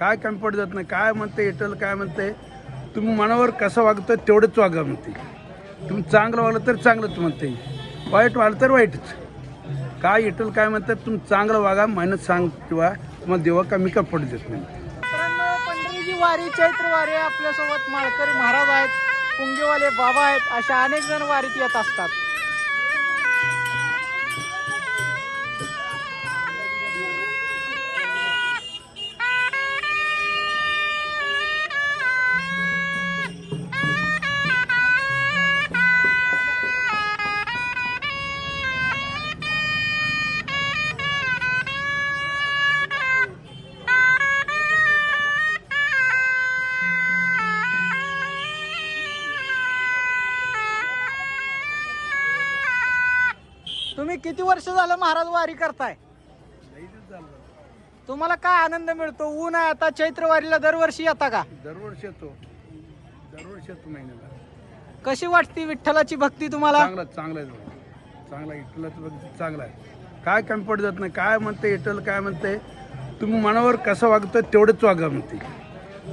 काय कमी पडत जात नाही. काय म्हणते विठ्ठल काय म्हणते, तुम्ही मनावर कसं वागतं तेवढंच वागा म्हणते. तुम्ही चांगलं वागलं तर चांगलंच म्हणते, वाईट वागलं तर वाईटच. काय विठ्ठल काय म्हणतात, तुम्ही चांगलं वागा, मेहनत सांग किंवा तुम्हाला देवा कमी का पडत जात नाही. मित्रांनो, पंढरीची वारी, चैत्र वारी आहे. आपल्यासोबत माळकरी महाराज आहेत, पुंगेवाले बाबा आहेत, अशा अनेक जण वारीत येत असतात. तुम्ही किती वर्ष झालं महाराज वारी करताय? तुम्हाला काय आनंद मिळतो? ऊन आहे आता, चैत्र वारीला दरवर्षी येता का? दरवर्षी येतो महिन्याला. कशी वाटते विठ्ठलाची भक्ती तुम्हाला? चांगला चांगला आहे, चांगला विठ्ठलाचं भक्ती चांगला आहे. काय कमी पडत जात नाही. काय म्हणते विठ्ठल काय म्हणते, तुम्ही मनावर कसं वागतं तेवढंच वागा म्हणते.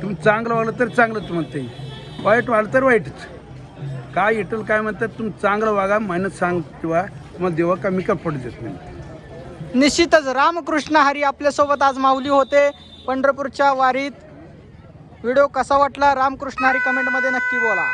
तुम्ही चांगलं वागलं तर चांगलंच म्हणते, वाईट वागलं तर वाईटच. काय विठ्ठल काय म्हणतात, तुम्ही चांगलं वागा, मेहनत सांग किंवा तुम्हाला देवा कमी का पडत जात नाही. निश्चितच रामकृष्ण हरी आपल्यासोबत आज माऊली होते पंढरपूरच्या वारीत. व्हिडिओ कसा वाटला रामकृष्ण हरी कमेंटमध्ये नक्की बोला.